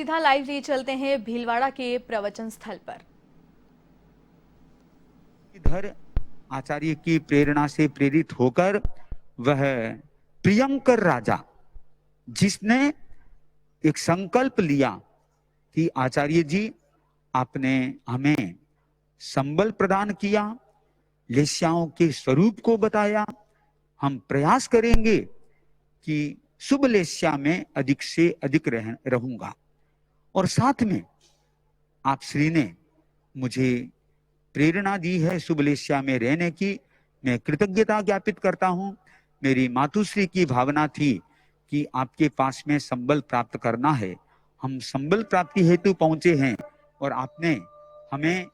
सीधा लाइव लिए चलते हैं भीलवाड़ा के प्रवचन स्थल पर। इधर आचार्य की प्रेरणा से प्रेरित होकर वह प्रियंकर राजा, जिसने एक संकल्प लिया कि आचार्य जी आपने हमें संबल प्रदान किया, लेस्याओं के स्वरूप को बताया, हम प्रयास करेंगे कि शुभ लेस्या में अधिक से अधिक रहूंगा। और साथ में आप श्री ने मुझे प्रेरणा दी है शुभ लेस्या में रहने की। मैं कृतज्ञता ज्ञापित करता हूं। मेरी मातुश्री की भावना थी कि आपके पास में संबल प्राप्त करना है, हम संबल प्राप्ति हेतु पहुंचे हैं और आपने हमें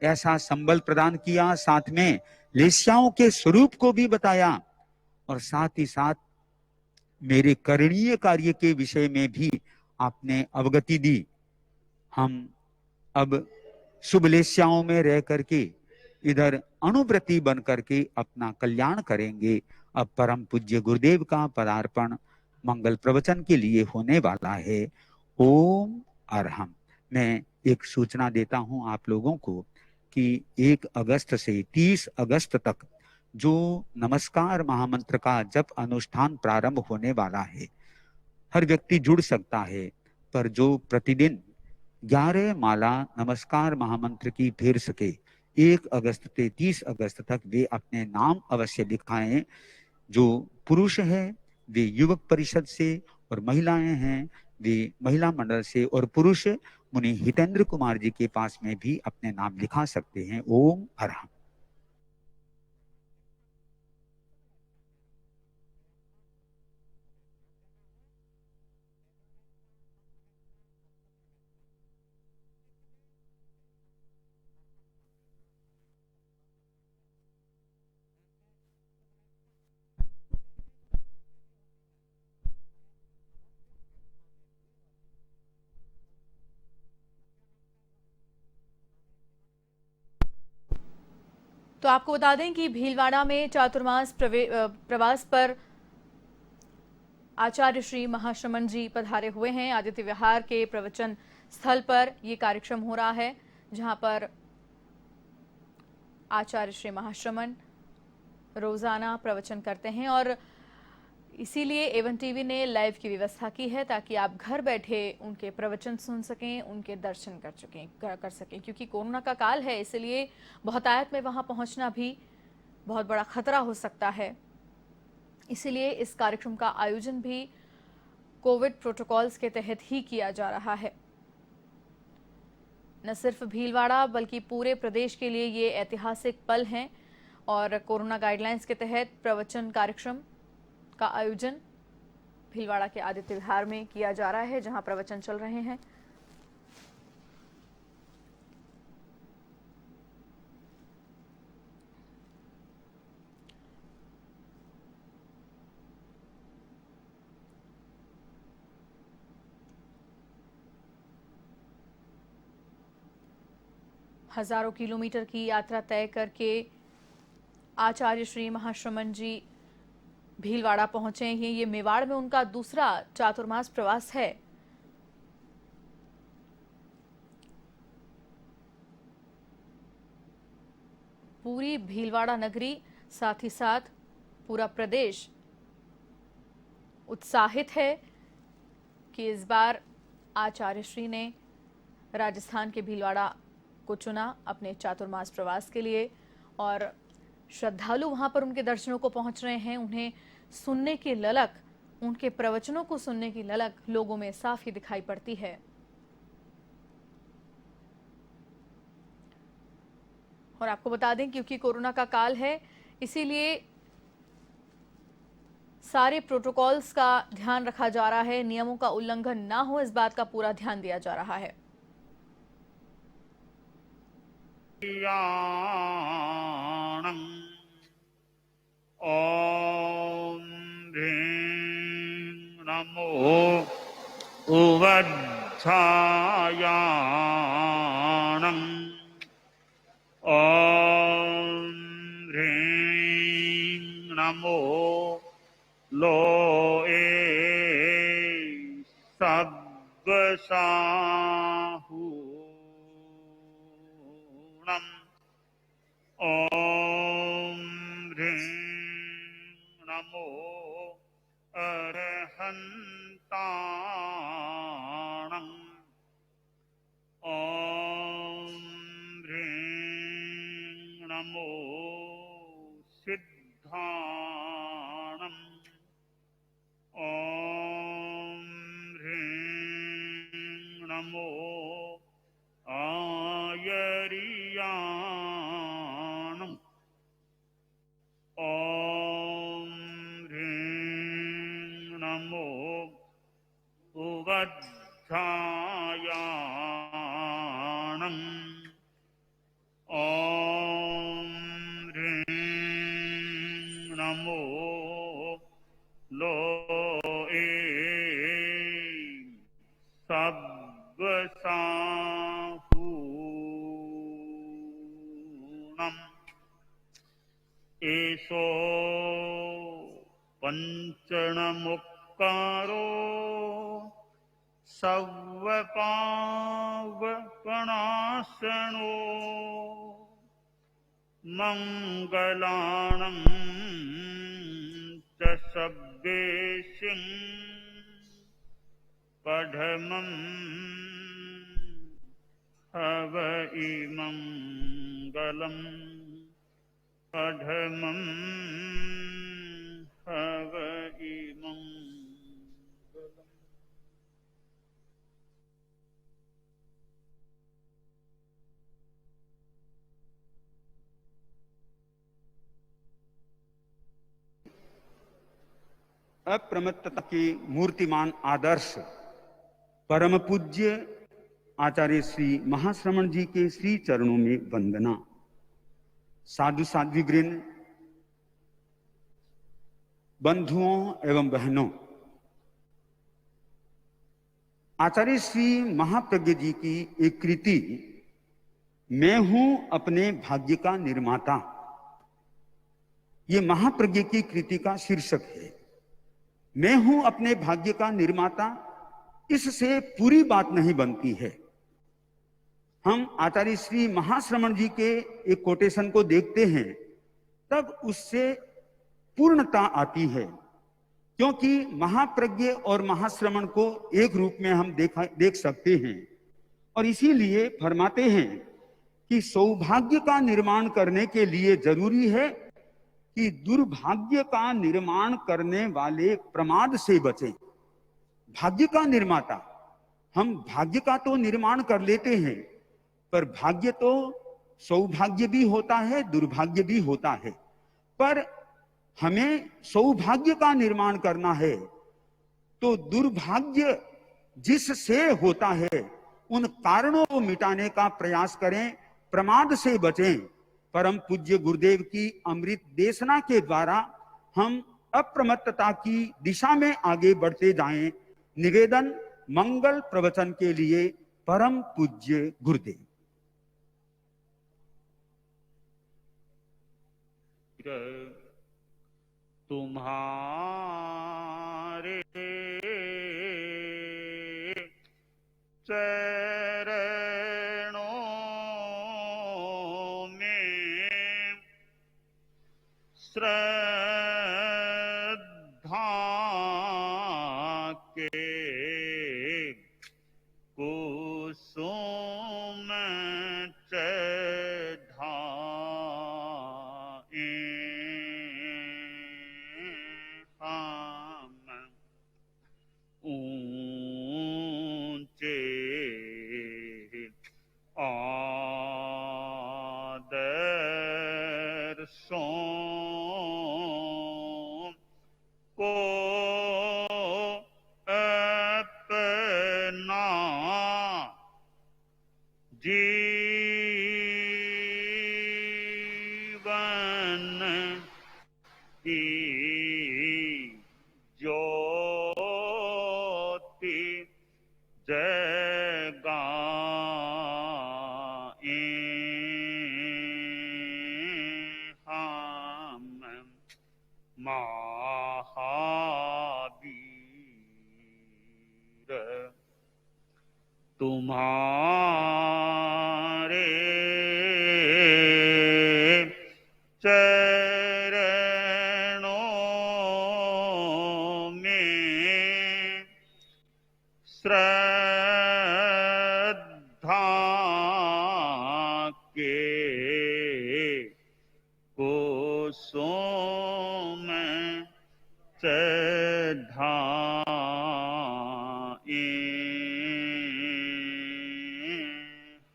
ऐसा संबल प्रदान किया, साथ में लेस्याओं के स्वरूप को भी बताया और साथ ही साथ मेरे करणीय कार्य के विषय में भी आपने अवगति दी। हम अब शुभ लेस्याओं में रह करके इधर अनुव्रती बन करके अपना कल्याण करेंगे। अब परम पूज्य गुरुदेव का पदार्पण मंगल प्रवचन के लिए होने वाला है। ओम अरहम। मैं एक सूचना देता हूं आप लोगों को कि 1 अगस्त से 30 अगस्त तक जो नमस्कार महामंत्र का जप अनुष्ठान प्रारंभ होने वाला है, हर व्यक्ति जुड़ सकता है, पर जो प्रतिदिन 11 माला नमस्कार महामंत्र की फेर सके 1 अगस्त से 30 अगस्त तक वे अपने नाम अवश्य लिखाएं। जो पुरुष है वे युवक परिषद से और महिलाएं हैं वे महिला मंडल से, और पुरुष मुनि हितेंद्र कुमार जी के पास में भी अपने नाम लिखा सकते हैं। ओम अरहम। तो आपको बता दें कि भीलवाड़ा में चातुर्मास प्रवास पर आचार्य श्री महाश्रमण जी पधारे हुए हैं। आदित्य विहार के प्रवचन स्थल पर यह कार्यक्रम हो रहा है, जहां पर आचार्य श्री महाश्रमण रोजाना प्रवचन करते हैं और इसीलिए एवन टीवी ने लाइव की व्यवस्था की है ताकि आप घर बैठे उनके प्रवचन सुन सकें, उनके दर्शन कर सकें। क्योंकि कोरोना का काल है, इसलिए बहुतायत में वहां पहुंचना भी बहुत बड़ा खतरा हो सकता है। इसीलिए इस कार्यक्रम का आयोजन भी कोविड प्रोटोकॉल्स के तहत ही किया जा रहा है। न सिर्फ भीलवाड़ा बल्कि पूरे प्रदेश के लिए ये ऐतिहासिक पल हैं और कोरोना गाइडलाइंस के तहत प्रवचन कार्यक्रम का आयोजन भीलवाड़ा के आदित्य विहार में किया जा रहा है, जहां प्रवचन चल रहे हैं। हजारों किलोमीटर की यात्रा तय करके आचार्य श्री महाश्रमण जी भीलवाड़ा पहुंचे हैं। ये मेवाड़ में उनका दूसरा चातुर्मास प्रवास है। पूरी भीलवाड़ा नगरी, साथ ही साथ पूरा प्रदेश उत्साहित है कि इस बार आचार्य श्री ने राजस्थान के भीलवाड़ा को चुना अपने चातुर्मास प्रवास के लिए और श्रद्धालु वहां पर उनके दर्शनों को पहुंच रहे हैं। उन्हें सुनने की ललक, उनके प्रवचनों को सुनने की ललक लोगों में साफ ही दिखाई पड़ती है। और आपको बता दें क्योंकि कोरोना का काल है, इसीलिए सारे प्रोटोकॉल्स का ध्यान रखा जा रहा है, नियमों का उल्लंघन ना हो इस बात का पूरा ध्यान दिया जा रहा है। ओम ह्रीं नमो उवत्सायाणम् ओम ह्रीं नमो लोए सद्वसुधायाणम् सर्वसाहूणम् ॐ ह्रीं नमो अरहन्ताणम् ॐ ह्रीं नमो सिद्धाणम् ॐ ह्रीं नमो आयर्याणम् ॐ ह्रीं नमो उवध्यायाणम् ॐ ह्रीं नमो लोए सब्बसाहूणम् एषो पञ्चणमुक्कारो सव्वपावपणासनो मङ्गलाणं च सब्बेशिं पढमं हव इमङ्गलम् पढमं हव इमङ्गलम्। अप्रमत्तता के मूर्तिमान आदर्श परम पूज्य आचार्य श्री महाश्रमण जी के श्री चरणों में वंदना। साधु साध्वीवृंद, बंधुओं एवं बहनों, आचार्य श्री महाप्रज्ञ जी की एक कृति मैं हूं अपने भाग्य का निर्माता, ये महाप्रज्ञ की कृति का शीर्षक है। मैं हूं अपने भाग्य का निर्माता, इससे पूरी बात नहीं बनती है। हम आचार्य श्री महाश्रमण जी के एक कोटेशन को देखते हैं तब उससे पूर्णता आती है, क्योंकि महाप्रज्ञ और महाश्रमण को एक रूप में हम देख सकते हैं। और इसीलिए फरमाते हैं कि सौभाग्य का निर्माण करने के लिए जरूरी है कि दुर्भाग्य का निर्माण करने वाले प्रमाद से बचें। भाग्य का निर्माता, हम भाग्य का तो निर्माण कर लेते हैं, पर भाग्य तो सौभाग्य भी होता है, दुर्भाग्य भी होता है। पर हमें सौभाग्य का निर्माण करना है तो दुर्भाग्य जिससे होता है उन कारणों को मिटाने का प्रयास करें, प्रमाद से बचें। परम पूज्य गुरुदेव की अमृत देशना के द्वारा हम अप्रमत्तता की दिशा में आगे बढ़ते जाएं। निवेदन मंगल प्रवचन के लिए परम पूज्य गुरुदेव। तुम्हारे चरणों में श्रद्धा के कुसुम को अपना जीवन की ज्योति जगाएं हम महावीर। तुम्हारे चरणों में श्रद्धा के कोसों में चढ़ाए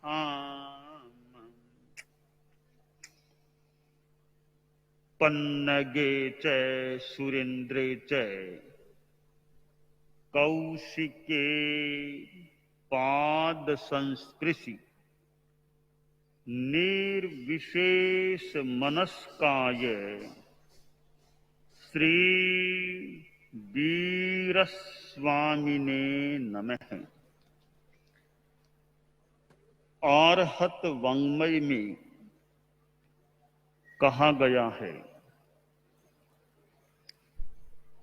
हम। पन्नगे च सुरेन्द्रे च कौशिके पाद संस्पृशि निर्विशेष मनस्काय श्री वीरस्वामिने नमः। अरहत वाङ्मय में कहा गया है,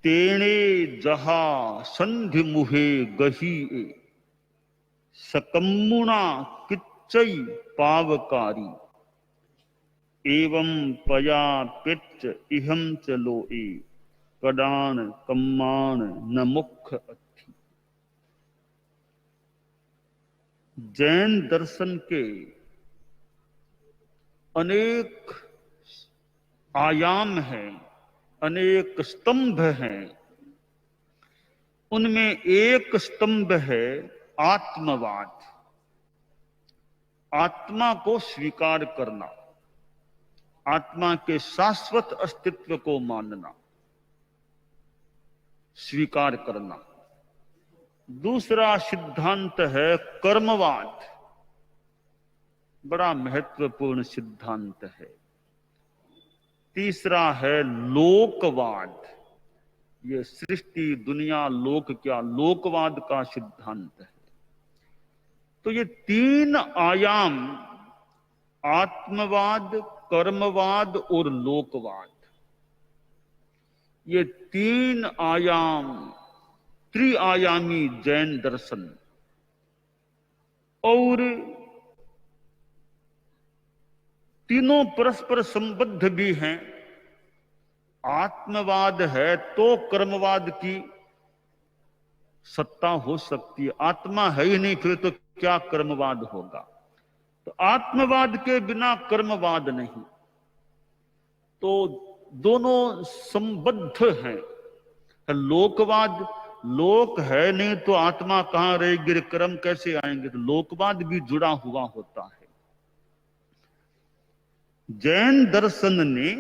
तेणे जहा संधि मुहे गही सकम्मुणा किच्चई पावकारी एवं पया पिच्च इहम चलो कडान कम्मान न मुख अथि। जैन दर्शन के अनेक आयाम हैं, अनेक स्तंभ हैं। उनमें एक स्तंभ है आत्मवाद, आत्मा को स्वीकार करना, आत्मा के शाश्वत अस्तित्व को मानना, स्वीकार करना। दूसरा सिद्धांत है कर्मवाद, बड़ा महत्वपूर्ण सिद्धांत है। तीसरा है लोकवाद, ये सृष्टि दुनिया लोक क्या, लोकवाद का सिद्धांत है। तो ये तीन आयाम, आत्मवाद, कर्मवाद और लोकवाद, ये तीन आयाम त्रिआयामी जैन दर्शन। और तीनों परस्पर संबद्ध भी हैं। आत्मवाद है तो कर्मवाद की सत्ता हो सकती है, आत्मा है ही नहीं फिर तो क्या कर्मवाद होगा। तो आत्मवाद के बिना कर्मवाद नहीं, तो दोनों संबद्ध हैं। लोकवाद, लोक है नहीं तो आत्मा कहां रहेगी, कर्म कैसे आएंगे, तो लोकवाद भी जुड़ा हुआ होता है। जैन दर्शन ने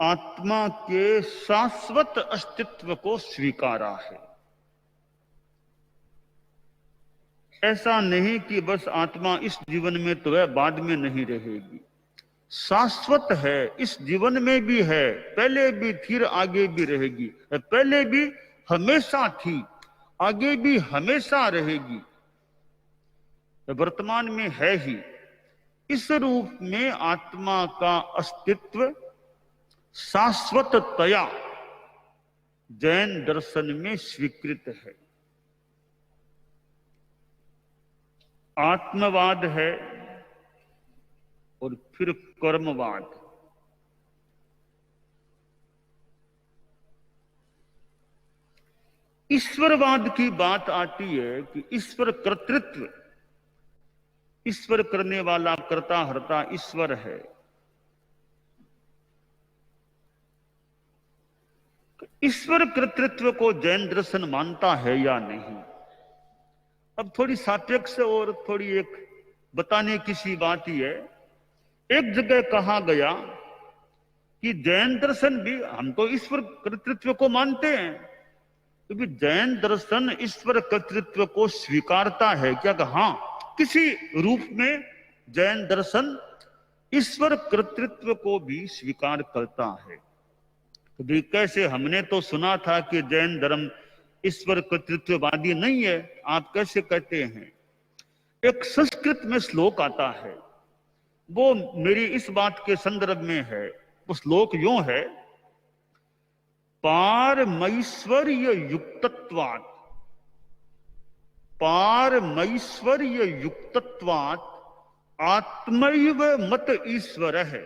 आत्मा के शाश्वत अस्तित्व को स्वीकारा है। ऐसा नहीं कि बस आत्मा इस जीवन में तो है, बाद में नहीं रहेगी। शाश्वत है, इस जीवन में भी है, पहले भी थी, आगे भी रहेगी। पहले भी हमेशा थी, आगे भी हमेशा रहेगी, वर्तमान में है ही। इस रूप में आत्मा का अस्तित्व शाश्वततया जैन दर्शन में स्वीकृत है। आत्मवाद है और फिर कर्मवाद। ईश्वरवाद की बात आती है कि ईश्वर कर्तृत्व, ईश्वर करने वाला, कर्ता हर्ता ईश्वर है। ईश्वर कर्तृत्व को जैन दर्शन मानता है या नहीं। अब थोड़ी सापेक्ष और थोड़ी एक बताने की सी बात ही है। एक जगह कहा गया कि जैन दर्शन भी, हम तो ईश्वर कर्तृत्व को मानते हैं, क्योंकि जैन दर्शन ईश्वर कर्तृत्व को स्वीकारता है क्या? हाँ, किसी रूप में जैन दर्शन ईश्वर कर्तृत्व को भी स्वीकार करता है। तो भी कैसे? हमने तो सुना था कि जैन धर्म ईश्वर कर्तृत्ववादी नहीं है, आप कैसे कहते हैं? एक संस्कृत में श्लोक आता है, वो मेरी इस बात के संदर्भ में है। वो श्लोक यूं है, पारमैश्वर्य युक्तत्वात् पारमैश्वर्य युक्तत्वात् आत्मैव मत ईश्वर है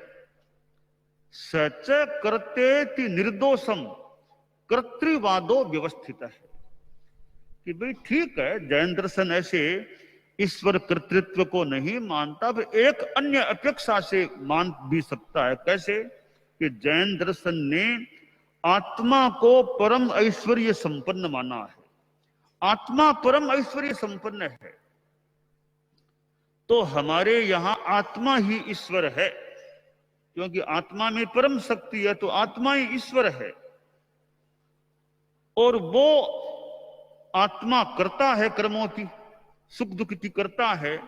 सच कर्तेति निर्दोषम कर्तृवादो व्यवस्थित है। कि भाई ठीक है, जैन दर्शन ऐसे ईश्वर कर्तृत्व को नहीं मानता, एक अन्य अपेक्षा से मान भी सकता है। कैसे? कि जैन दर्शन ने आत्मा को परम ऐश्वर्य संपन्न माना है। आत्मा परम ऐश्वर्य संपन्न है, तो हमारे यहां आत्मा ही ईश्वर है, क्योंकि आत्मा में परम शक्ति है, तो आत्मा ही ईश्वर है। और वो आत्मा करता है कर्मों की, सुख दुख की करता है।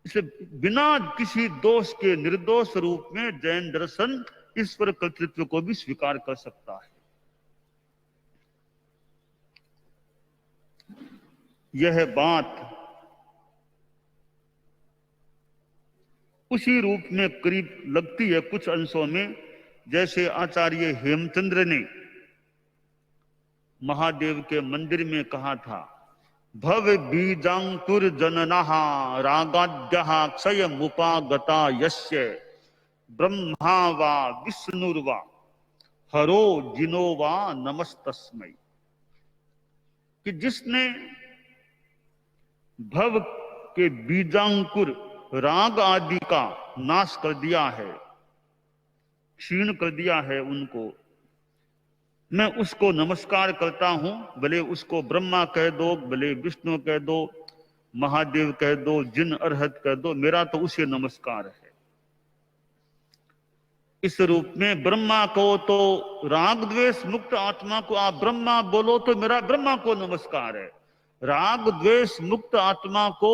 इसे बिना किसी दोष के निर्दोष रूप में जैन दर्शन ईश्वर कर्तृत्व को भी स्वीकार कर सकता है। यह बात उसी रूप में करीब लगती है कुछ अंशों में, जैसे आचार्य हेमचंद्र ने महादेव के मंदिर में कहा था, भव बीजांकुर जननः रागाद्यः क्षय मुपागता यस्य ब्रह्मा वा विष्णुर्वा हरो जिनो वा नमस्तस्मै। कि जिसने भव के बीजांकुर राग आदि का नाश कर दिया है, क्षीण कर दिया है उनको, मैं उसको नमस्कार करता हूं। भले उसको ब्रह्मा कह दो, भले विष्णु कह दो, महादेव कह दो, जिन अरहत कह दो, मेरा तो उसे नमस्कार है। इस रूप में ब्रह्मा को तो राग द्वेष मुक्त आत्मा को आप ब्रह्मा बोलो तो मेरा ब्रह्मा को नमस्कार है। राग द्वेष मुक्त आत्मा को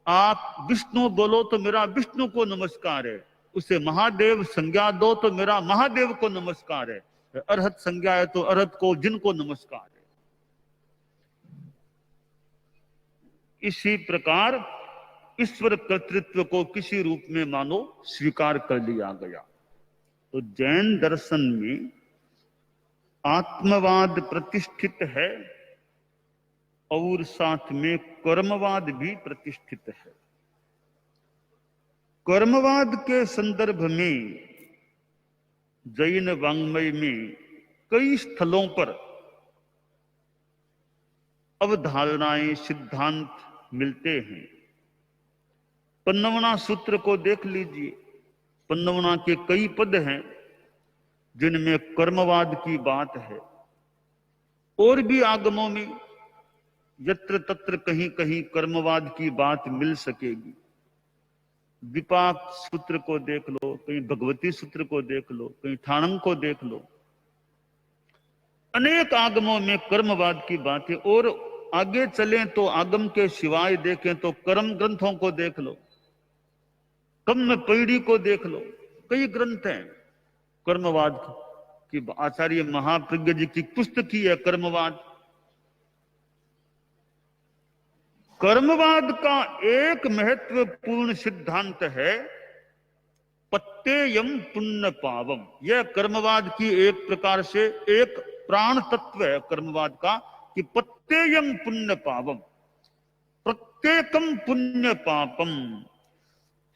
आप विष्णु बोलो तो मेरा विष्णु को नमस्कार है। उसे महादेव संज्ञा दो तो मेरा महादेव को नमस्कार है। अरहत संज्ञा है तो अरहत को, जिनको नमस्कार है। इसी प्रकार ईश्वर कर्तृत्व को किसी रूप में मानो स्वीकार कर लिया गया। तो जैन दर्शन में आत्मवाद प्रतिष्ठित है और साथ में कर्मवाद भी प्रतिष्ठित है। कर्मवाद के संदर्भ में जैन वाङ्मय में कई स्थलों पर अवधारणाएं, सिद्धांत मिलते हैं। पन्नवना सूत्र को देख लीजिए, पन्नवना के कई पद हैं जिनमें कर्मवाद की बात है। और भी आगमों में यत्र तत्र कहीं कहीं कर्मवाद की बात मिल सकेगी। विपाक सूत्र को देख लो, कहीं भगवती सूत्र को देख लो, कहीं ठाणंग को देख लो, अनेक आगमों में कर्मवाद की बात है। और आगे चलें तो आगम के सिवाय देखें तो कर्म ग्रंथों को देख लो, कम्म पैड़ी को देख लो, कई ग्रंथ हैं कर्मवाद की। आचार्य महाप्रज्ञ जी की पुस्तक ही है कर्मवाद। कर्मवाद का एक महत्वपूर्ण सिद्धांत है पत्ययम पुण्य पावम। यह कर्मवाद की एक प्रकार से एक प्राण तत्व है कर्मवाद का, कि पत्ययम पुण्य पावम, प्रत्येकम पुण्य पापम।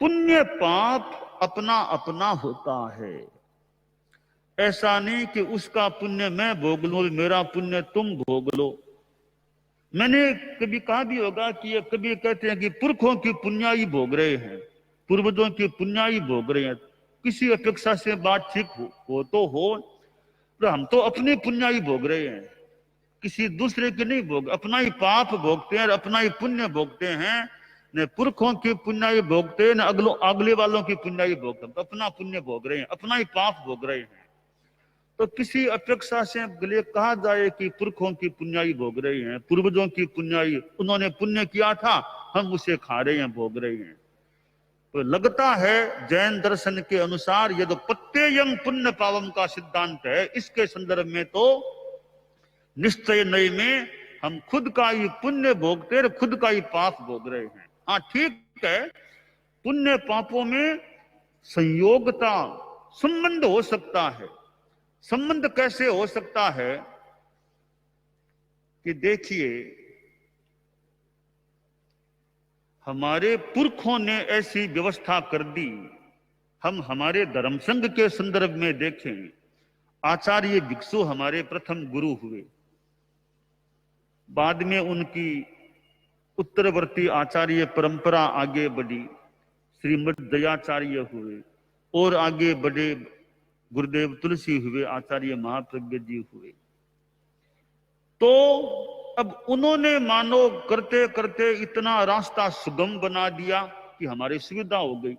पुण्य पाप अपना अपना होता है। ऐसा नहीं कि उसका पुण्य मैं भोग लूं, मेरा पुण्य तुम भोग लो। मैंने कभी कहा भी होगा कि ये कभी कहते हैं कि पुरखों की पुण्याई भोग रहे हैं, पूर्वजों की पुण्याई भोग रहे हैं। किसी अपेक्षा से बात ठीक हो तो हो, तो हम तो अपनी पुण्याई भोग रहे हैं, किसी दूसरे की नहीं भोग। अपना ही पाप भोगते हैं, अपना ही पुण्य भोगते हैं। न पुरखों की पुण्याई भोगते हैं, न अगले वालों की पुण्याई भोगते हैं। तो अपना पुण्य भोग रहे हैं, अपना ही पाप भोग रहे हैं। तो किसी अपेक्षा से लिए कहा जाए कि पुरखों की पुण्याई भोग रहे हैं, पूर्वजों की पुण्याई, उन्होंने पुण्य किया था, हम उसे खा रहे हैं, भोग रहे हैं। तो लगता है जैन दर्शन के अनुसार ये तो पत्ययम पुण्य पावम का सिद्धांत है। इसके संदर्भ में तो निश्चय नय में हम खुद का ही पुण्य भोगते हैं, खुद का ही पाप भोग रहे हैं। हाँ ठीक है, पुण्य पापों में संयोगता संबंध हो सकता है। संबंध कैसे हो सकता है कि देखिए, हमारे पुरखों ने ऐसी व्यवस्था कर दी। हम हमारे धर्म संघ के संदर्भ में देखें, आचार्य भिक्षु हमारे प्रथम गुरु हुए, बाद में उनकी उत्तरवर्ती आचार्य परंपरा आगे बढ़ी, श्रीमद दयाचार्य हुए, और आगे बढ़े गुरुदेव तुलसी हुए, आचार्य महाप्रज्ञ जी हुए। तो अब उन्होंने मानो करते करते इतना रास्ता सुगम बना दिया कि हमारी सुविधा हो गई।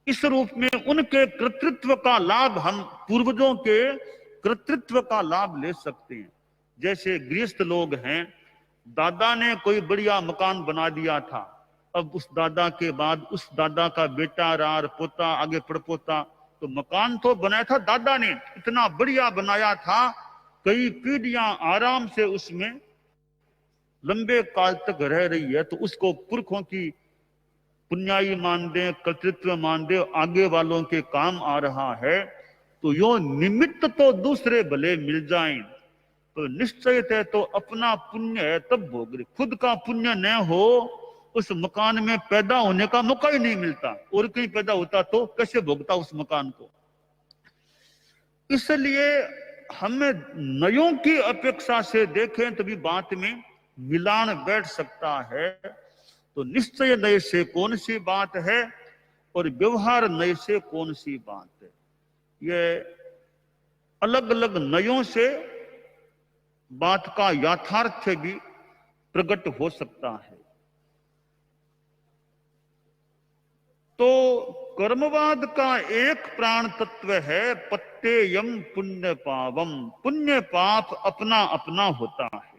इस रूप में उनके कर्तृत्व का लाभ, हम पूर्वजों के कर्तृत्व का लाभ ले सकते हैं। जैसे गृहस्थ लोग हैं, दादा ने कोई बढ़िया मकान बना दिया था, अब उस दादा के बाद उस दादा का बेटा, रार, पोता, आगे पड़पोता, तो मकान तो बनाया था दादा ने, इतना बढ़िया बनाया था, कई पीढ़ियां आराम से उसमें लंबे काल तक रह रही है, तो उसको पुरखों की पुण्याई मान दे, कर्तृत्व मान दे, आगे वालों के काम आ रहा है। तो यो निमित्त तो दूसरे भले मिल जाएं, तो निश्चय है तो अपना पुण्य है तब भोग रहे। खुद का पुण्य न हो, उस मकान में पैदा होने का मौका ही नहीं मिलता, और कहीं पैदा होता तो कैसे भोगता उस मकान को। इसलिए हमें नयों की अपेक्षा से देखें तभी बात में मिलान बैठ सकता है। तो निश्चय नए से कौन सी बात है और व्यवहार नए से कौन सी बात है, ये अलग अलग नयों से बात का यथार्थ भी प्रकट हो सकता है। तो कर्मवाद का एक प्राण तत्व है पत्ययम पुण्य पावम, पुण्य पाप अपना अपना होता है।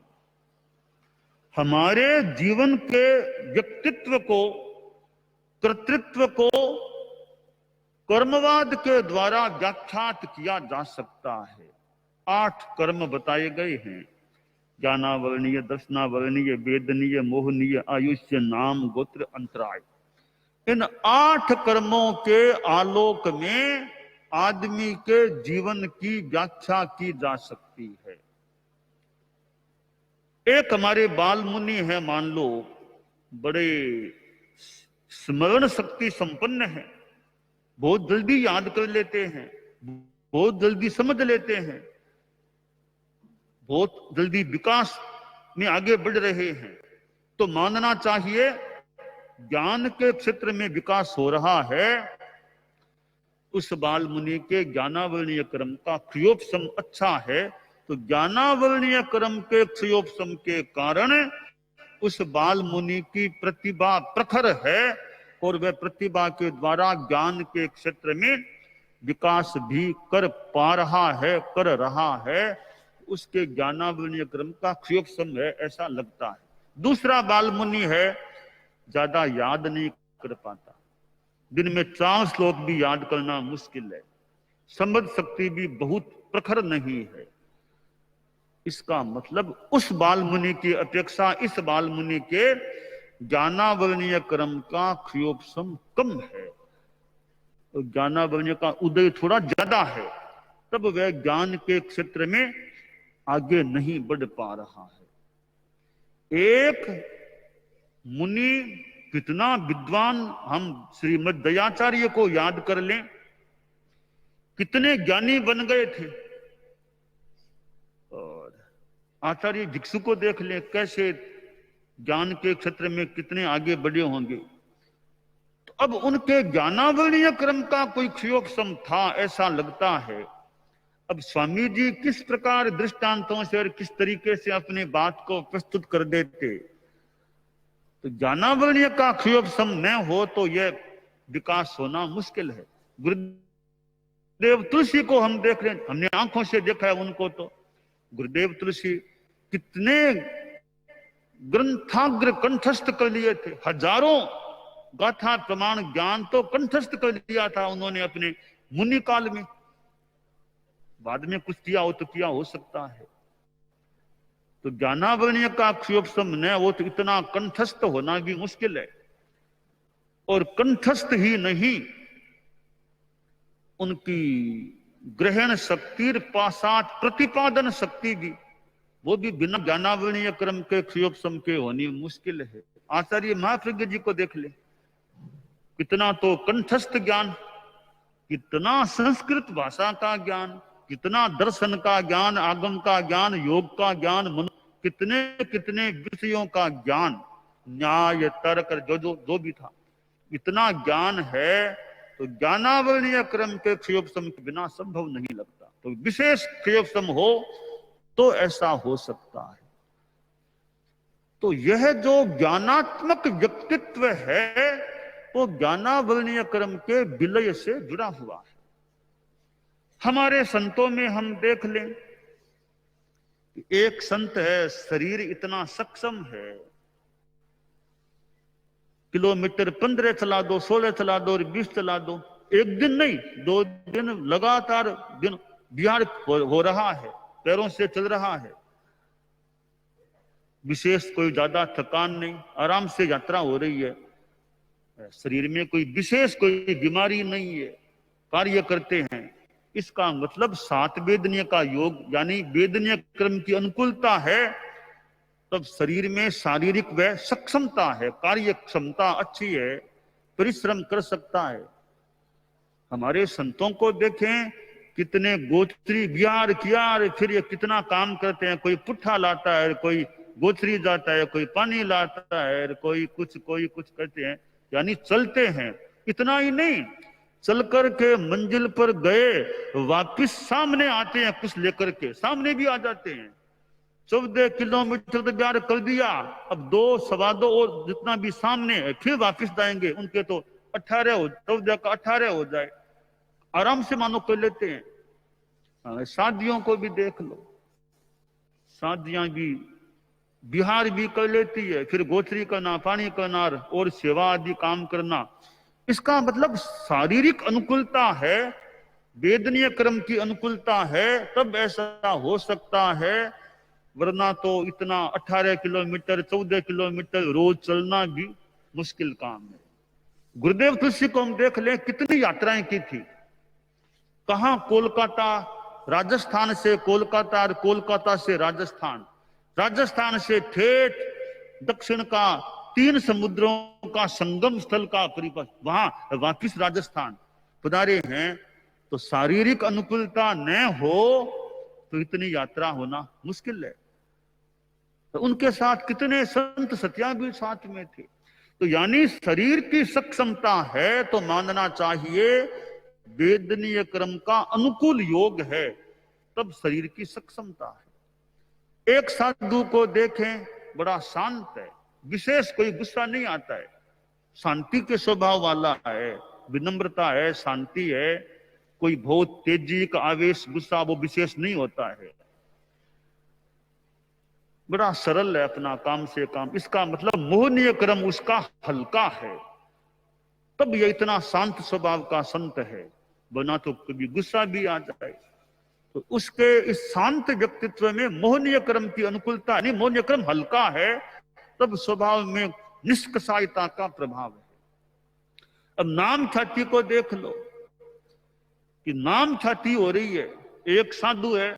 हमारे जीवन के व्यक्तित्व को, कर्तृत्व को कर्मवाद के द्वारा व्याख्यात किया जा सकता है। 8 कर्म बताए गए हैं, ज्ञानावरणीय, दर्शनावरणीय, वेदनीय, मोहनीय, आयुष्य, नाम, गोत्र, अंतराय। इन 8 कर्मों के आलोक में आदमी के जीवन की व्याख्या की जा सकती है। एक हमारे बाल मुनि है, मान लो, बड़े स्मरण शक्ति संपन्न है, बहुत जल्दी याद कर लेते हैं, बहुत जल्दी समझ लेते हैं, बहुत जल्दी विकास में आगे बढ़ रहे हैं। तो मानना चाहिए ज्ञान के क्षेत्र में विकास हो रहा है। उस बाल मुनि के ज्ञानावरणीय कर्म का क्रियोपशम अच्छा है, तो ज्ञानावरणीय कर्म के क्षयोपशम के कारण उस बाल मुनि की प्रतिभा प्रखर है, और वह प्रतिभा के द्वारा ज्ञान के क्षेत्र में विकास भी कर पा रहा है, कर रहा है। उसके ज्ञानावरणीय कर्म का क्षयोपशम है, ऐसा लगता है। दूसरा बाल मुनि है, ज्यादा याद नहीं कर पाता, दिन में 4 श्लोक भी याद करना मुश्किल है, समझ शक्ति भी बहुत प्रखर नहीं है। इसका मतलब उस बाल मुनि की अपेक्षा इस बाल मुनि के ज्ञानावरणीय कर्म का क्षयोपशम कम है, तो ज्ञानावरणीय का उदय थोड़ा ज्यादा है, तब वह ज्ञान के क्षेत्र में आगे नहीं बढ़ पा रहा है। एक मुनि कितना विद्वान, हम श्रीमद दयाचार्य को याद कर लें, कितने ज्ञानी बन गए थे, और आचार्य भिक्षु को देख लें, कैसे ज्ञान के क्षेत्र में कितने आगे बढ़े होंगे। तो अब उनके ज्ञानावरणीय कर्म का कोई क्षयोपशम था, ऐसा लगता है। अब स्वामी जी किस प्रकार दृष्टांतों से और किस तरीके से अपनी बात को प्रस्तुत कर देते, तो ज्ञानावरणीय का क्षयोपशम न हो तो यह विकास होना मुश्किल है। गुरुदेव तुलसी को हम देख रहे हैं, हमने आंखों से देखा है उनको, तो गुरुदेव तुलसी कितने ग्रंथाग्र कंठस्थ कर लिए थे, हजारों गाथा प्रमाण ज्ञान तो कंठस्थ कर लिया था उन्होंने अपने मुनि काल में। बाद में कुछ किया हो तो किया हो सकता है। तो ज्ञानावरणीय का क्षयोपशम न हो तो इतना कंठस्थ होना भी मुश्किल है, और कंठस्थ ही नहीं, उनकी ग्रहण शक्ति, पासात प्रतिपादन शक्ति भी वो भी बिना ज्ञानावरणीय क्रम के क्षयोग सम के होनी मुश्किल है। आचार्य महाप्रज्ञ जी को देख ले, कितना तो कंठस्थ ज्ञान, कितना संस्कृत भाषा का ज्ञान, कितना दर्शन का ज्ञान, आगम का ज्ञान, योग का ज्ञान, कितने कितने विषयों का ज्ञान, न्याय तर्क जो भी था, इतना ज्ञान है। तो ज्ञानावरणीय क्रम के क्षयोग सम के बिना संभव नहीं लगता। तो विशेष क्षयोग सम हो तो ऐसा हो सकता है। तो यह जो ज्ञानात्मक व्यक्तित्व है वो ज्ञानावरणीय क्रम के विलय से जुड़ा हुआ है। हमारे संतों में हम देख लें, एक संत है, शरीर इतना सक्षम है, किलोमीटर 15 चला दो, 16 चला दो और 20 चला दो, एक दिन नहीं 2 दिन लगातार दिन बिहार हो रहा है, पैरों से चल रहा है, विशेष कोई ज्यादा थकान नहीं, आराम से यात्रा हो रही है, शरीर में कोई विशेष कोई बीमारी नहीं है, कार्य करते हैं। इसका मतलब 7 वेदनीय का योग यानी वेदनीय क्रम की अनुकूलता है, तब शरीर में शारीरिक व सक्षमता है, कार्य क्षमता अच्छी है, परिश्रम कर सकता है। हमारे संतों को देखें, कितने गोत्री बिहार किया, फिर ये कितना काम करते हैं, कोई पुट्ठा लाता है, कोई गोत्री जाता है, कोई पानी लाता है, कोई कुछ करते हैं, यानी चलते हैं। इतना ही नहीं, चल कर के मंजिल पर गए, वापिस सामने आते हैं, कुछ लेकर के सामने भी आ जाते हैं। 14 किलोमीटर तो बिहार कर दिया, अब 2 सवा 2 और जितना भी सामने है, फिर वापिस जाएंगे। उनके तो 14 का 18 हो जाए, आराम से मानो कर लेते हैं। शादियों को भी देख लो, शादियां भी बिहार भी कर लेती है, फिर गोत्री करना, पानी करना और सेवा आदि काम करना। इसका मतलब शारीरिक अनुकूलता है, वेदनीय क्रम की अनुकूलता है, तब ऐसा हो सकता है, वरना तो इतना 18 किलोमीटर 14 किलोमीटर रोज चलना भी मुश्किल काम है। गुरुदेव तुलसी को हम देख लें, कितनी यात्राएं की थी, कहां कोलकाता, राजस्थान से कोलकाता और कोलकाता से राजस्थान, राजस्थान से ठेठ दक्षिण का 3 समुद्रों का संगम स्थल का परिपथ, वहां वापिस राजस्थान पधारे हैं। तो शारीरिक अनुकूलता न हो तो इतनी यात्रा होना मुश्किल है। तो उनके साथ कितने संत सत्या भी साथ में थे। तो यानी शरीर की सक्षमता है तो मानना चाहिए वेदनीय क्रम का अनुकूल योग है, तब शरीर की सक्षमता है। एक साधु को देखें, बड़ा शांत है, विशेष कोई गुस्सा नहीं आता है, शांति के स्वभाव वाला है, विनम्रता है, शांति है, कोई बहुत तेजी का आवेश गुस्सा वो विशेष नहीं होता है, बड़ा सरल है अपना काम से काम। इसका मतलब मोहनीय क्रम उसका हल्का है, तब ये इतना शांत स्वभाव का संत है, बना तो कभी गुस्सा भी आ जाए। तो उसके इस शांत व्यक्तित्व में मोहनीय क्रम की अनुकूलता नहीं, मोहनीय क्रम हल्का है, तब स्वभाव में निष्कषायता का प्रभाव है। अब नाम ख्याति को देख लो कि नाम ख्याति हो रही है। एक साधु है,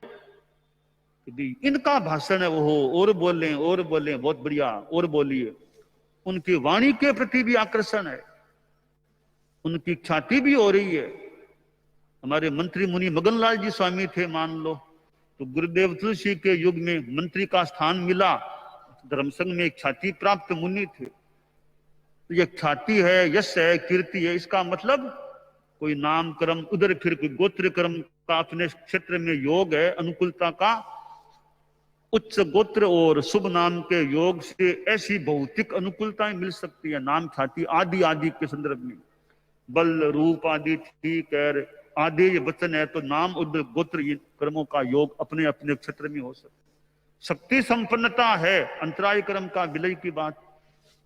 इनका भाषण है वो और बोले बहुत बढ़िया और बोलिए, उनकी वाणी के प्रति भी आकर्षण है, उनकी ख्याति भी हो रही है। हमारे मंत्री मुनि मगनलाल जी स्वामी थे मान लो, तो गुरुदेव तुलसी के युग में मंत्री का स्थान मिला, धर्मसंघ में ख्याति प्राप्त मुनि थे। तो ये ख्याति है, यश है, कीर्ति है, इसका मतलब कोई नाम कर्म, उधर फिर कोई गोत्र कर्म का अपने क्षेत्र में योग है, अनुकूलता का। उच्च गोत्र और शुभ नाम के योग से ऐसी भौतिक अनुकूलताएं मिल सकती है, नाम ख्याति आदि आदि के संदर्भ में, बल रूप आदि ठीक है, आदि ये वचन है, तो नाम उद्र गोत्र कर्मों का योग अपने अपने क्षेत्र में हो सकता है। शक्ति संपन्नता है, अंतराय कर्म का विलय की बात।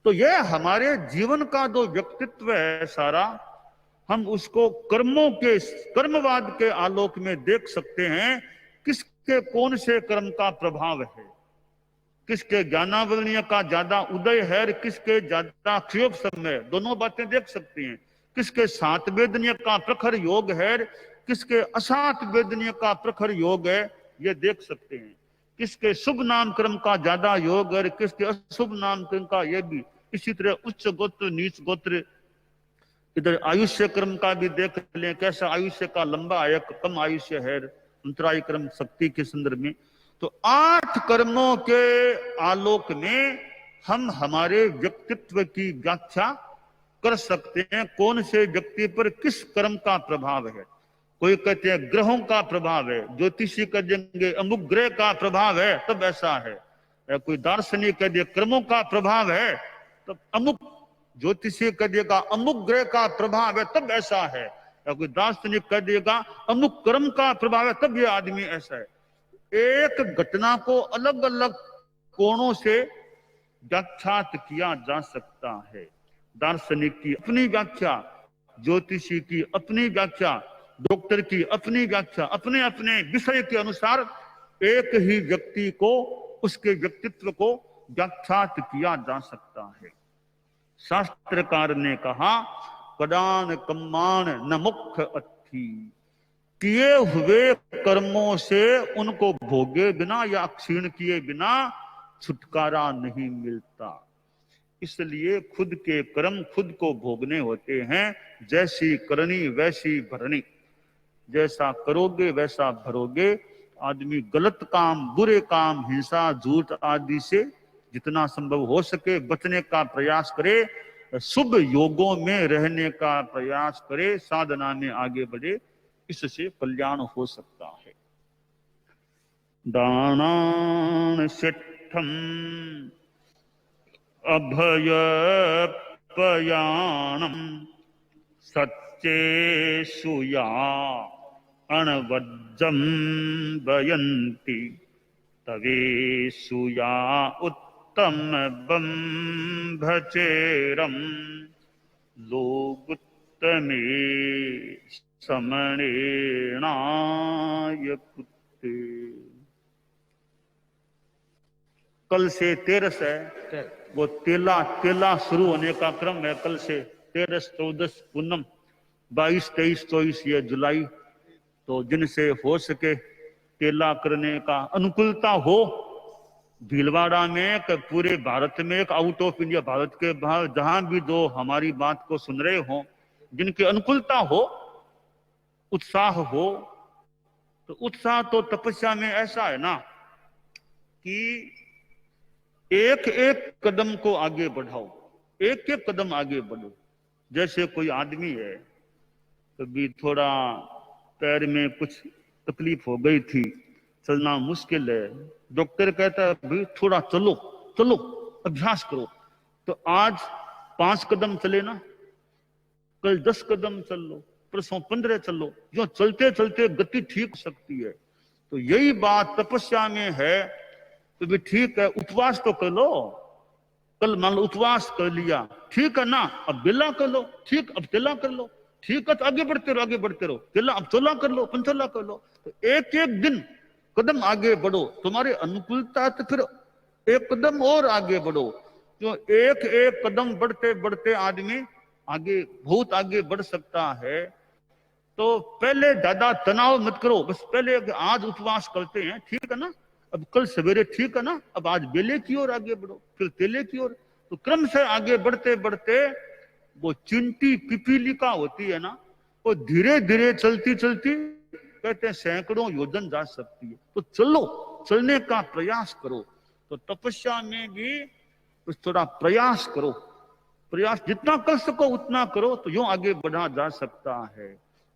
तो यह हमारे जीवन का जो व्यक्तित्व है सारा, हम उसको कर्मों के कर्मवाद के आलोक में देख सकते हैं, किसके कौन से कर्म का प्रभाव है, किसके ज्ञानावरणीय का ज्यादा उदय है, किसके ज्यादा क्षयोग समय, दोनों बातें देख सकते हैं। किसके सात वेदनीय का प्रखर योग है, किसके असात वेदनीय का प्रखर योग है, ये देख सकते हैं। किसके शुभ नामकरण का ज्यादा योग और किसके अशुभ नामकरण का, ये भी। इसी तरह उच्च गोत्र नीच गोत्र, इधर आयुष्य क्रम का भी देख लें, कैसा आयुष्य का लंबा है, कम आयुष्य है, अंतराय क्रम शक्ति के संदर्भ में। तो 8 कर्मों के आलोक में हम हमारे व्यक्तित्व की व्याख्या कर सकते हैं, कौन से व्यक्ति पर किस कर्म का प्रभाव है। कोई कहते हैं ग्रहों का प्रभाव है, ज्योतिषी कह देंगे अमुक ग्रह का प्रभाव है तब ऐसा है, या कोई दार्शनिक कह दे कर्मों का प्रभाव है, तब अमुक ज्योतिषी कह देगा अमुक ग्रह का प्रभाव है तब ऐसा है, या कोई दार्शनिक कह देगा अमुक कर्म का प्रभाव है तब ये आदमी ऐसा है। एक घटना को अलग अलग कोणों से व्याख्यात किया जा सकता है। दार्शनिक की अपनी व्याख्या, ज्योतिषी की अपनी व्याख्या, डॉक्टर की अपनी व्याख्या, अपने अपने विषय के अनुसार एक ही व्यक्ति को, उसके व्यक्तित्व को व्याख्यात किया जा सकता है। शास्त्रकार ने कहा कदान कम्मान न मुख्य अथी, किए हुए कर्मों से उनको भोगे बिना या क्षीण किए बिना छुटकारा नहीं मिलता। इसलिए खुद के कर्म खुद को भोगने होते हैं। जैसी करनी वैसी भरनी, जैसा करोगे वैसा भरोगे। आदमी गलत काम, बुरे काम, हिंसा, झूठ आदि से जितना संभव हो सके बचने का प्रयास करे, शुभ योगों में रहने का प्रयास करे, साधना में आगे बढ़े, इससे कल्याण हो सकता है। दानान सिद्धम अभय पयाणम सच्चे सुया अणवज्जम बयंती तवे सुया उत्तम बंभचेरम लोगुत्तमे समणेणाय कुत्ते। कल से 13 है, वो तेला शुरू होने का क्रम है। कल से 13, 14 पूनम, 22, 23, 24 ये जुलाई। तो जिनसे हो सके तेला करने का अनुकूलता हो, भीलवाड़ा में, पूरे भारत में, आउट ऑफ इंडिया, भारत के बाहर जहां भी दो हमारी बात को सुन रहे हो, जिनकी अनुकूलता हो, उत्साह हो, तो उत्साह तो तपस्या में ऐसा है ना कि एक एक कदम को आगे बढ़ाओ, एक एक कदम आगे बढ़ो। जैसे कोई आदमी है, कभी थोड़ा पैर में कुछ तकलीफ हो गई थी, चलना मुश्किल है, डॉक्टर कहता है भाई थोड़ा चलो चलो, अभ्यास करो। तो आज 5 कदम चले ना, कल 10 कदम चल लो, परसों 15 चल लो, जो चलते चलते गति ठीक हो सकती है। तो यही बात तपस्या में है। तो भी ठीक है, उपवास तो कर लो। कल मान लो उपवास कर लिया, ठीक है ना, अब बेला कर लो, ठीक, अब तेला कर लो, ठीक है, तो आगे बढ़ते रहो, आगे बढ़ते रहो, तेला अब चोला कर लो, पंचोला कर लो। तो एक एक दिन कदम आगे बढ़ो, तुम्हारी अनुकूलता है तो फिर एक कदम और आगे बढ़ो। जो एक एक कदम बढ़ते बढ़ते आदमी आगे, बहुत आगे बढ़ सकता है। तो पहले ज्यादा तनाव मत करो, बस पहले आज उपवास करते हैं, ठीक है ना, अब कल सवेरे, ठीक है ना, अब आज बेले की ओर आगे बढ़ो, फिर तेले की ओर। तो क्रम से आगे बढ़ते बढ़ते वो चिंटी पिपीलिका होती है ना, वो धीरे धीरे चलती चलती, कहते हैं सैकड़ों योजन जा सकती है। तो चलो, चलने का प्रयास करो। तो तपस्या में भी कुछ थोड़ा प्रयास करो, प्रयास जितना कर सको उतना करो, तो यूं आगे बढ़ा जा सकता है।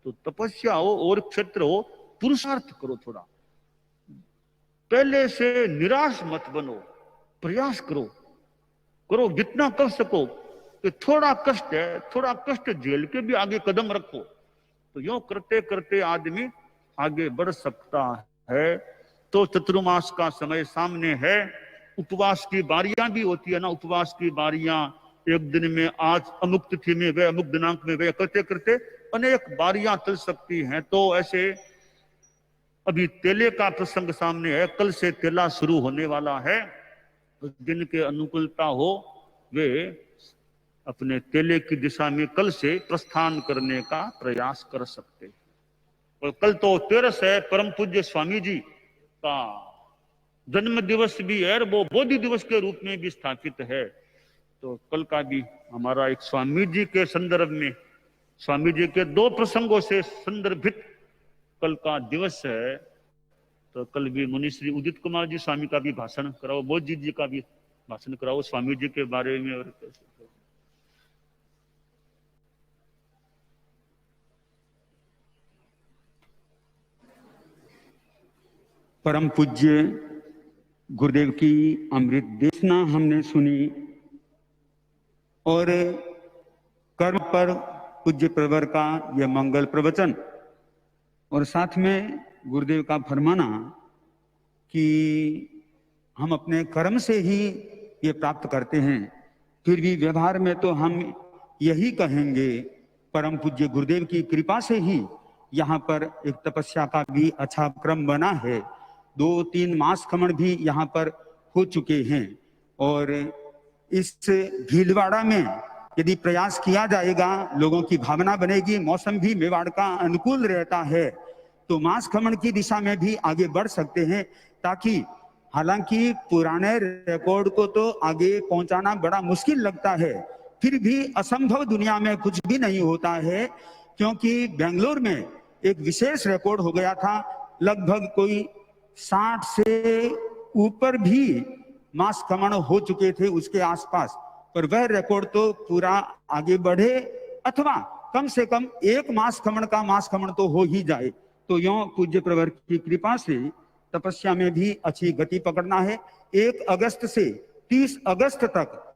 तो तपस्या हो और क्षेत्र हो, पुरुषार्थ करो थोड़ा, पहले से निराश मत बनो, प्रयास करो, करो जितना कर सको। तो थोड़ा कष्ट है, थोड़ा कष्ट झेल के भी आगे कदम रखो। तो यूं करते करते आदमी आगे बढ़ सकता है। तो चतुर्मास का समय सामने है, उपवास की बारियां भी होती है ना, उपवास की बारियां, एक दिन में आज अमुक तिथि में वे, अमुक दिनांक में वे, करते करते अनेक बारियां चल सकती हैं। तो ऐसे अभी तेले का प्रसंग सामने है, कल से तेला शुरू होने वाला है। तो जिनके अनुकूलता हो वे अपने तेले की दिशा में कल से प्रस्थान करने का प्रयास कर सकते हैं। और कल तो 13 है, परम पूज्य स्वामी जी का जन्म दिवस भी है और वो बोधि दिवस के रूप में भी स्थापित है। तो कल का भी हमारा एक स्वामी जी के संदर्भ में, स्वामी जी के 2 प्रसंगों से संदर्भित कल का दिवस है। तो कल भी मुनि श्री उदित कुमार जी स्वामी का भी भाषण कराओ, बोध जी का भी भाषण कराओ स्वामी जी के बारे में। और परम पूज्य गुरुदेव की अमृत देशना हमने सुनी और कर्म पर पूज्य प्रवर का यह मंगल प्रवचन और साथ में गुरुदेव का फरमाना कि हम अपने कर्म से ही ये प्राप्त करते हैं, फिर भी व्यवहार में तो हम यही कहेंगे परम पूज्य गुरुदेव की कृपा से ही यहाँ पर एक तपस्या का भी अच्छा क्रम बना है। 2-3 मास खमण भी यहाँ पर हो चुके हैं और इस भीलवाड़ा में यदि प्रयास किया जाएगा, लोगों की भावना बनेगी, मौसम भी मेवाड़ का अनुकूल रहता है, तो मास खमण की दिशा में भी आगे बढ़ सकते हैं। ताकि हालांकि पुराने रिकॉर्ड को तो आगे पहुंचाना बड़ा मुश्किल लगता है, फिर भी असंभव दुनिया में कुछ भी नहीं होता है, क्योंकि बेंगलोर में एक विशेष रिकॉर्ड हो गया था। लगभग कोई 60 से ऊपर भी मास खमण हो चुके थे उसके आसपास, पर वह रिकॉर्ड तो पूरा आगे बढ़े अथवा कम से कम एक मास खमण तो हो ही जाए। तो यों पूज्य प्रवर की कृपा से तपस्या में भी अच्छी गति पकड़ना है। 1 अगस्त से 30 अगस्त तक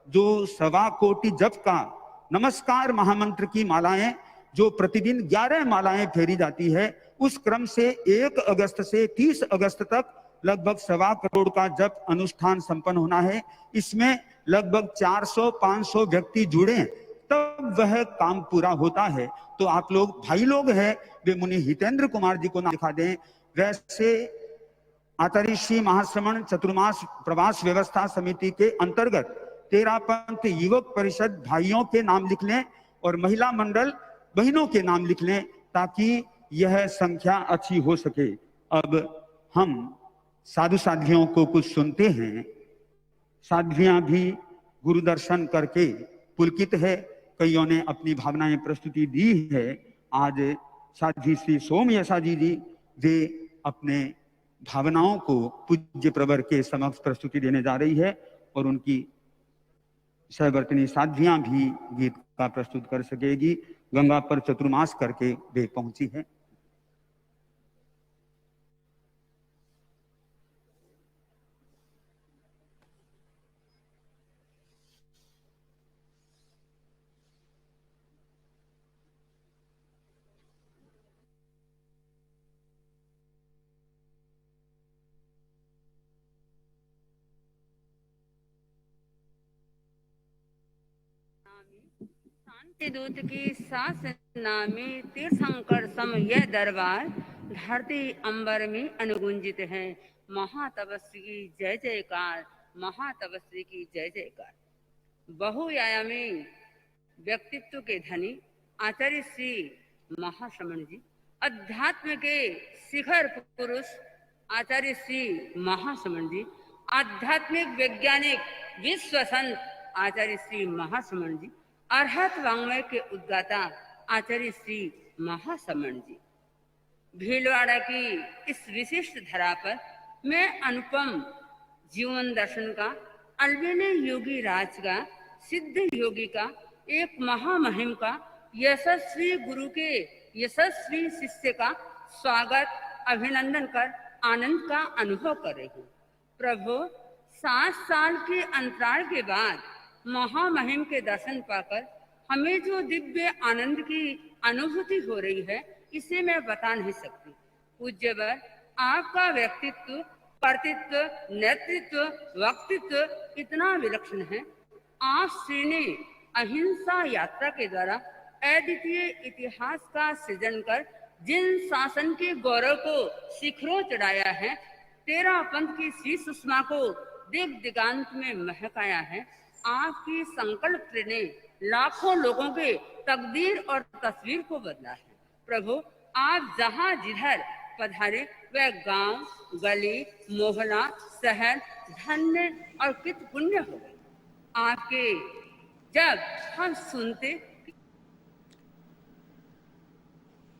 जो 1.25 कोटि जप का नमस्कार महामंत्र की मालाएं जो प्रतिदिन 11 मालाएं फेरी जाती है, उस क्रम से 1 अगस्त से 30 अगस्त तक लगभग 1.25 करोड़ का जप अनुष्ठान संपन्न होना है। इसमें लगभग 400-500 व्यक्ति जुड़े तब वह काम पूरा होता है। तो आप लोग भाई लोग हैं, वे मुनि हितेंद्र कुमार जी को नाम लिखा दें। वैसे आचार्य श्री महाश्रमण चतुर्मास प्रवास व्यवस्था समिति के अंतर्गत 13 पंथ युवक परिषद भाइयों के नाम लिख लें और महिला मंडल बहनों के नाम लिख लें, ताकि यह संख्या अच्छी हो सके। अब हम साधु साध्वियों को कुछ सुनते हैं। साध्वियां भी गुरु दर्शन करके पुलकित है, कईयों ने अपनी भावनाएं प्रस्तुति दी है। आज साध्वी श्री सोमयसा जी वे अपने भावनाओं को पूज्य प्रवर के समक्ष प्रस्तुति देने जा रही है और उनकी सहवर्तिनी साध्वियां भी गीत का प्रस्तुत कर सकेगी। गंगा पर चतुर्मास करके वे पहुंची है। शांति दूत की सास नामी तीर्थंकर सम यह दरबार धरती अंबर में अनुगुंजित है। महातपस्वी की जय जयकार, महातपस्वी की जय जयकार। बहुआयामी व्यक्तित्व के धनी आचार्य श्री महाश्रमण जी, अध्यात्म के शिखर पुरुष आचार्य श्री महाश्रमण जी, आध्यात्मिक वैज्ञानिक विश्व संत आचार्य श्री महाश्रमण जी, अरहत वांग्मय के उद्गाता आचार्य श्री महाश्रमण जी। भीलवाड़ा की इस विशिष्ट धरा पर मैं अनुपम जीवन दर्शन का, अल्बेने योगी राज का, सिद्ध योगी का, एक महामहिम का, यशस्वी गुरु के यशस्वी शिष्य का स्वागत अभिनंदन कर आनंद का अनुभव कर रही हूँ। प्रभु 7 साल के अंतराल के बाद महामहिम के दर्शन पाकर हमें जो दिव्य आनंद की अनुभूति हो रही है, इसे मैं बता नहीं सकती। पूज्यवर, आपका व्यक्तित्व, कर्तृत्व, नेतृत्व, वक्तित्व इतना विलक्षण है। आप श्री ने अहिंसा यात्रा के द्वारा अद्वितीय इतिहास का सृजन कर जिन शासन के गौरव को शिखरों चढ़ाया है, 13 पंथ की श्री सुषमा को दिग दिगांत में महकाया है, आपकी संकल्प ने लाखों लोगों के तकदीर और तस्वीर को बदला है। प्रभु, आप जहां जिधर पधारे वह गांव, गली, मोहल्ला, शहर धन्य और कित पुण्य हो। आपके जब हम सुनते